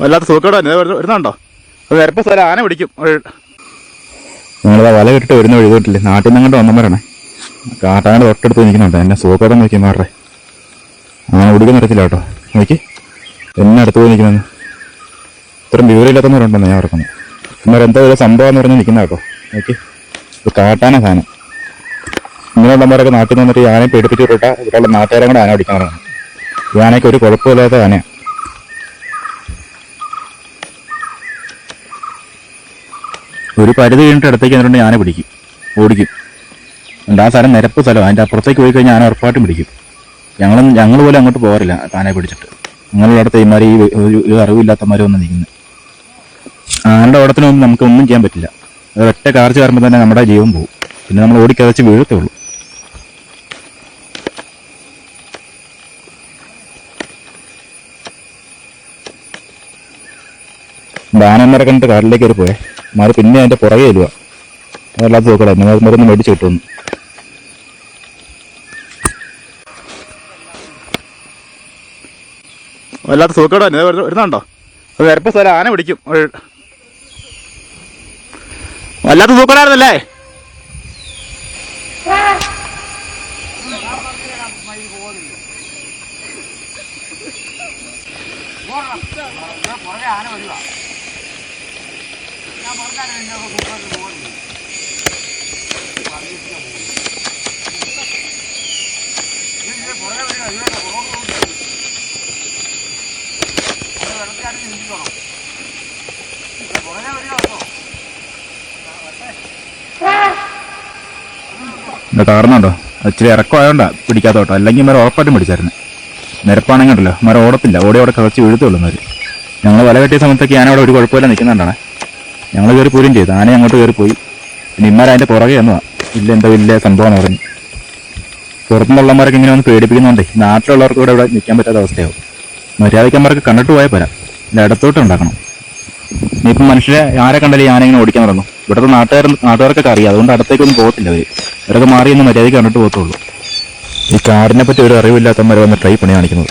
വല്ലാത്ത സൂക്കേട് തന്നെ വരുന്നുണ്ടോ? അത് നിരപ്പ സ്ഥലം ആന പിടിക്കും. ഞങ്ങളിതാ വല കെട്ടിട്ട് വരുന്ന വഴി പോയിട്ടില്ലേ, നാട്ടിൽ നിന്ന് അങ്ങോട്ട് വന്നവരാണേ. കാട്ടാണ്ട് തൊട്ടടുത്ത് നിൽക്കുന്നുണ്ട്. എന്നെ സൂക്കേടം നോക്കി മാറേ, ആന പിടിക്കുന്ന നിരത്തില്ല കേട്ടോ. നോക്കി എന്നെ അടുത്ത് പോയി നിൽക്കുന്നത്. ഇത്രയും വിവരമില്ലാത്തവരുണ്ടെന്ന് ഞാൻ ഓർക്കുന്നു. ഇവരെന്തോ ഒരു സംഭവം എന്ന് പറഞ്ഞ് നിൽക്കുന്ന കേട്ടോ. നോക്കി ഇത് കാട്ടാന സാധനം. ഇങ്ങനെയുള്ളവരൊക്കെ നാട്ടിൽ നിന്ന് വന്നിട്ട് ആനയെ പേടിപ്പിച്ച് വിട്ടാൽ ഇവിടെയുള്ള നാട്ടുകാരെ കൂടെ ആന പിടിക്കാൻ തുടങ്ങും. ഈ ആനയ്ക്ക് ഒരു കുഴപ്പമില്ലാത്ത ആനയാണ്. ഒരു പരിധി കഴിഞ്ഞിട്ട് അടുത്തേക്ക് വന്നിട്ടുണ്ടെങ്കിൽ ആന പിടിക്കും, ഓടിക്കും. ആ സ്ഥലം നിരപ്പ് സ്ഥലം, അതിൻ്റെ അപ്പുറത്തേക്ക് പോയി കഴിഞ്ഞാൽ ആന ഉറപ്പായിട്ടും പിടിക്കും. ഞങ്ങൾ പോലും അങ്ങോട്ട് പോകാറില്ല ആനയെ പിടിച്ചിട്ട്. നിങ്ങളുടെ ഇമാർ ഈ അറിവില്ലാത്തമാരും ഒന്നും നിൽക്കുന്നത്. ആനയുടെ ഓടത്തിന് മുമ്പ് നമുക്ക് ഒന്നും ചെയ്യാൻ പറ്റില്ല. അത് ഒറ്റ കാർച്ച് കയറുമ്പോൾ തന്നെ നമ്മുടെ ജീവൻ പോകും. പിന്നെ നമ്മൾ ഓടിക്കതച്ച് വീഴത്തേ ഉള്ളൂ. ആനന്മാരെ കണ്ടിട്ട് കാട്ടിലേക്ക് കയറി പോയേ. മാറി പിന്നെ അതിൻ്റെ പുറകെ ഇല്ല. അതല്ലാത്ത നോക്കട്ടെ, മരുന്ന് മേടിച്ച് കിട്ടുമെന്ന്. വല്ലാത്ത സൂക്കേട് തന്നെ വരുന്നുണ്ടോ? അത് നിരപ്പ സ്ഥലം ആന പിടിക്കും. വല്ലാത്ത സൂക്കേടായിരുന്നല്ലേ? കാരണമുണ്ടോ? ഇച്ചിരി ഇറക്കമായോണ്ടാ പിടിക്കാത്ത കേട്ടോ. അല്ലെങ്കിൽ മരം ഉറപ്പായിട്ടും പിടിച്ചായിരുന്നു. നിരപ്പാണെങ്കിൽ ഉണ്ടല്ലോ മരം ഓടത്തില്ല, ഓടെ കളച്ച് വീഴത്തുള്ളൂ. ഞങ്ങൾ വല കെട്ടിയ സമയത്തൊക്കെ ആന അവിടെ ഒരു കുഴപ്പമില്ല നിൽക്കുന്നുണ്ടാണ്. ഞങ്ങൾ കയറി പോരും ചെയ്തു. ആന അങ്ങോട്ട് കയറി പോയി. പിന്നെ ഇമാരതിൻ്റെ പുറകെ എന്നതാ ഇല്ല എന്താ വലിയ സംഭവം എന്ന് പറഞ്ഞു. പുറത്തുനിന്നുള്ളമാരൊക്കെ ഇങ്ങനെ ഒന്ന് പേടിപ്പിക്കുന്നുണ്ടേ നാട്ടിലുള്ളവർക്ക് കൂടെ ഇവിടെ നിൽക്കാൻ പറ്റാത്ത അവസ്ഥയാവും. മര്യാദക്കന്മാർക്ക് കണ്ടിട്ട് പോയാൽ പോരാ, ഇല്ല ഇടത്തോട്ട് ഉണ്ടാക്കണം. ഇനിയിപ്പം മനുഷ്യരെ ആരെ കണ്ടാലും ആന ഇങ്ങനെ ഓടിക്കാൻ തുടങ്ങും. ഇവിടുത്തെ നാട്ടുകാർക്കൊക്കെ അറിയാം, അതുകൊണ്ട് അടുത്തേക്കൊന്നും പോകത്തില്ല അവരൊക്കെ മാറിയൊന്നും മര്യാദയ്ക്ക് കണ്ടിട്ട് പോകത്തുള്ളൂ. ഈ കാടിനെ പറ്റി ഒരു അറിവില്ലാത്തവന്മാർ വന്ന് ട്രൈ പണി കാണിക്കുന്നത്.